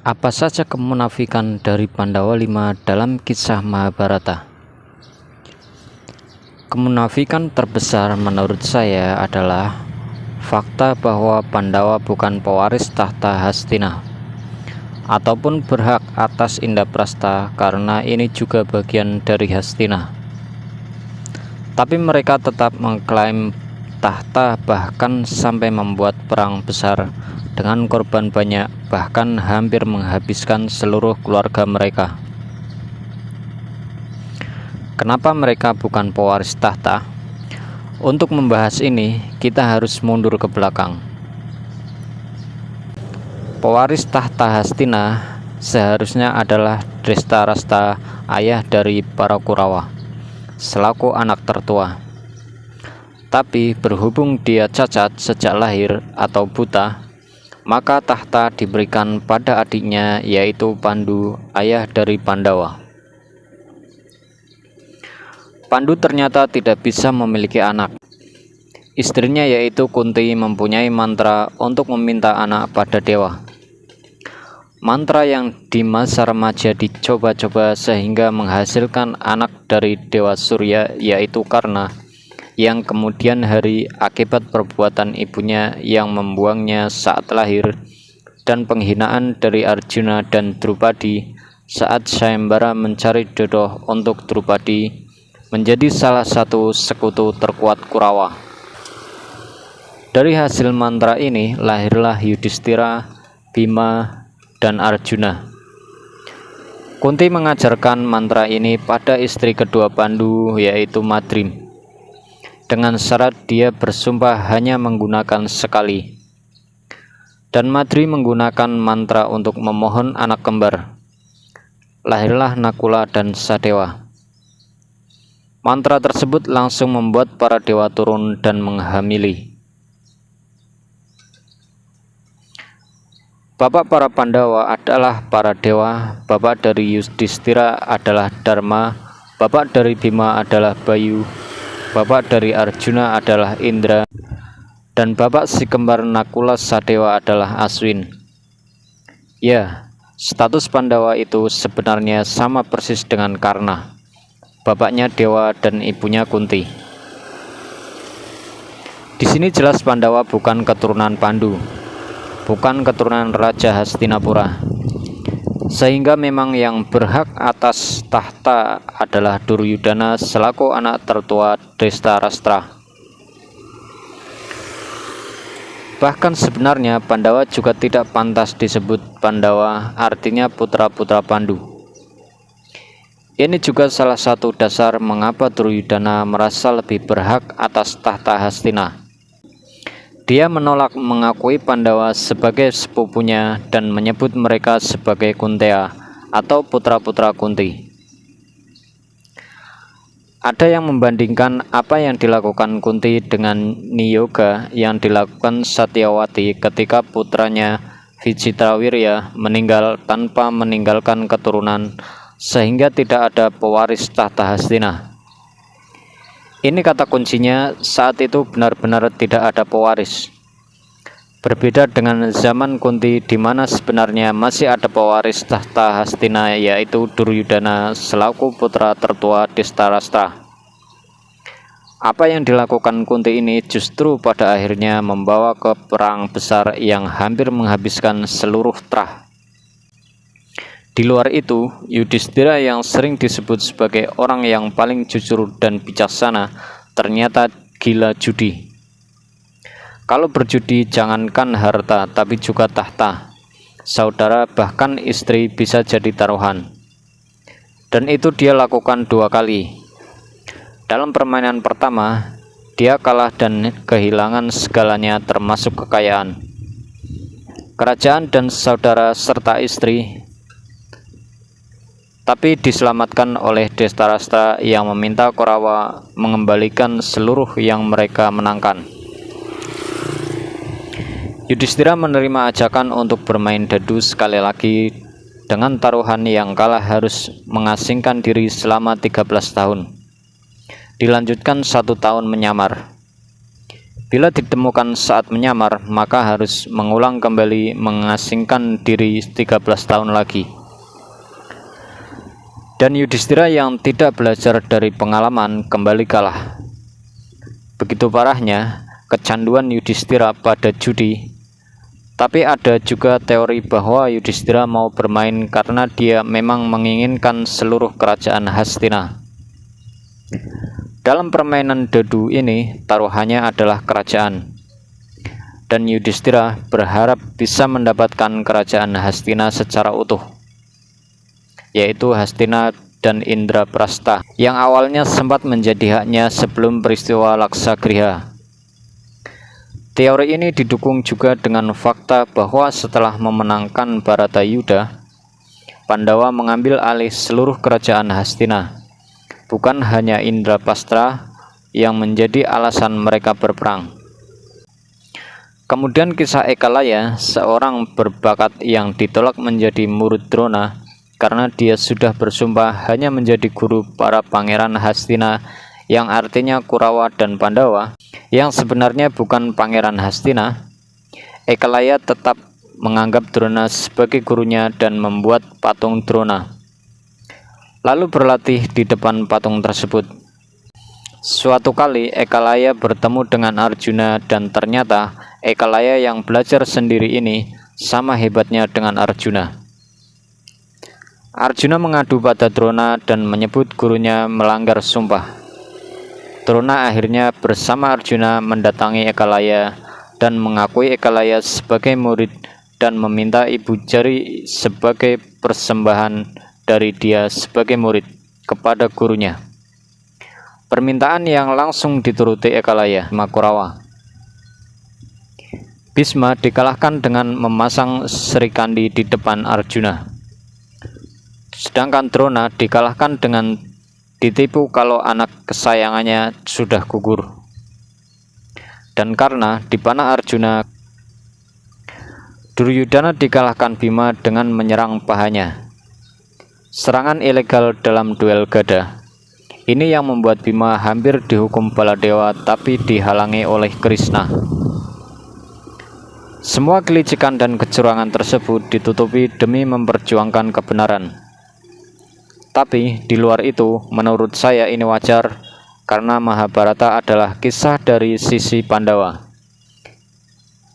Apa saja kemunafikan dari Pandawa 5 dalam kisah Mahabharata? Kemunafikan terbesar menurut saya adalah fakta bahwa Pandawa bukan pewaris tahta Hastina ataupun berhak atas Indraprastha, karena ini juga bagian dari Hastina. Tapi mereka tetap mengklaim tahta, bahkan sampai membuat perang besar dengan korban banyak, bahkan hampir menghabiskan seluruh keluarga mereka. Kenapa mereka bukan pewaris tahta? Untuk membahas ini, kita harus mundur ke belakang. Pewaris tahta Hastina seharusnya adalah Dhritarashtra, ayah dari para Kurawa, selaku anak tertua. Tapi berhubung dia cacat sejak lahir atau buta, maka tahta diberikan pada adiknya, yaitu Pandu, ayah dari Pandawa. Pandu ternyata tidak bisa memiliki anak. Istrinya, yaitu Kunti, mempunyai mantra untuk meminta anak pada dewa. Mantra yang di masa remaja dicoba-coba sehingga menghasilkan anak dari Dewa Surya, yaitu Karna, yang kemudian hari akibat perbuatan ibunya yang membuangnya saat lahir, dan penghinaan dari Arjuna dan Drupadi saat Sayembara mencari jodoh untuk Drupadi, menjadi salah satu sekutu terkuat Kurawa. Dari hasil mantra ini lahirlah Yudhistira, Bima, dan Arjuna. Kunti mengajarkan mantra ini pada istri kedua Pandu, yaitu Madrim, dengan syarat dia bersumpah hanya menggunakan sekali. Dan Madri menggunakan mantra untuk memohon anak kembar. Lahirlah Nakula dan Sadewa. Mantra tersebut langsung membuat para dewa turun dan menghamili. Bapak para Pandawa adalah para dewa, bapak dari Yudhistira adalah Dharma, bapak dari Bima adalah Bayu, bapak dari Arjuna adalah Indra, dan bapak si kembar Nakula Sadewa adalah Aswin. Ya, status Pandawa itu sebenarnya sama persis dengan Karna, bapaknya dewa dan ibunya Kunti. Di sini jelas Pandawa bukan keturunan Pandu, bukan keturunan Raja Hastinapura, sehingga memang yang berhak atas tahta adalah Duryudana selaku anak tertua Dhritarashtra. Bahkan sebenarnya Pandawa juga tidak pantas disebut Pandawa, artinya putra-putra Pandu. Ini juga salah satu dasar mengapa Duryudana merasa lebih berhak atas tahta Hastina. Dia menolak mengakui Pandawa sebagai sepupunya dan menyebut mereka sebagai Kunteya atau putra-putra Kunti. Ada yang membandingkan apa yang dilakukan Kunti dengan niyoga yang dilakukan Satyawati ketika putranya Vicitrawirya meninggal tanpa meninggalkan keturunan, sehingga tidak ada pewaris tahta Hastina. Ini kata kuncinya, saat itu benar-benar tidak ada pewaris. Berbeda dengan zaman Kunti, di mana sebenarnya masih ada pewaris tahta Hastina, yaitu Duryudana selaku putra tertua Dhritarashtra. Apa yang dilakukan Kunti ini justru pada akhirnya membawa ke perang besar yang hampir menghabiskan seluruh Trah. Di luar itu, Yudhistira yang sering disebut sebagai orang yang paling jujur dan bijaksana ternyata gila judi. Kalau berjudi, jangankan harta tapi juga tahta, saudara, bahkan istri bisa jadi taruhan. Dan itu dia lakukan 2 kali. Dalam permainan pertama, dia kalah dan kehilangan segalanya termasuk kekayaan, kerajaan, dan saudara serta istri, tapi diselamatkan oleh Dhritarashtra yang meminta Kurawa mengembalikan seluruh yang mereka menangkan. Yudhistira menerima ajakan untuk bermain dadu sekali lagi. Dengan taruhan yang kalah harus mengasingkan diri selama 13 tahun. Dilanjutkan 1 tahun menyamar. Bila ditemukan saat menyamar, maka harus mengulang kembali mengasingkan diri 13 tahun lagi. Dan Yudhistira yang tidak belajar dari pengalaman kembali kalah. Begitu parahnya kecanduan Yudhistira pada judi. Tapi ada juga teori bahwa Yudhistira mau bermain karena dia memang menginginkan seluruh kerajaan Hastina. Dalam permainan dadu ini, taruhannya adalah kerajaan. Dan Yudhistira berharap bisa mendapatkan kerajaan Hastina secara utuh, yaitu Hastina dan Indraprastha, yang awalnya sempat menjadi haknya sebelum peristiwa Laksagriha. Teori ini didukung juga dengan fakta bahwa setelah memenangkan Bharatayuddha, Pandawa mengambil alih seluruh kerajaan Hastina. Bukan hanya Indraprastha yang menjadi alasan mereka berperang. Kemudian kisah Ekalaya, seorang berbakat yang ditolak menjadi murid Drona karena dia sudah bersumpah hanya menjadi guru para pangeran Hastina, yang artinya Kurawa dan Pandawa, yang sebenarnya bukan pangeran Hastina. Ekalaya tetap menganggap Drona sebagai gurunya dan membuat patung Drona, lalu berlatih di depan patung tersebut. Suatu kali Ekalaya bertemu dengan Arjuna dan ternyata Ekalaya yang belajar sendiri ini sama hebatnya dengan Arjuna. Arjuna mengadu pada Drona dan menyebut gurunya melanggar sumpah. Drona akhirnya bersama Arjuna mendatangi Ekalaya dan mengakui Ekalaya sebagai murid dan meminta ibu jari sebagai persembahan dari dia sebagai murid kepada gurunya. Permintaan yang langsung dituruti Ekalaya Kurawa. Bhisma dikalahkan dengan memasang serikandi di depan Arjuna. Sedangkan Drona dikalahkan dengan ditipu kalau anak kesayangannya sudah gugur. Dan karena dipanah Arjuna, Duryudana dikalahkan Bima dengan menyerang pahanya. Serangan ilegal dalam duel gada. Ini yang membuat Bima hampir dihukum Baladewa tapi dihalangi oleh Krishna. Semua kelicikan dan kecurangan tersebut ditutupi demi memperjuangkan kebenaran. Tapi di luar itu, menurut saya ini wajar karena Mahabharata adalah kisah dari sisi Pandawa.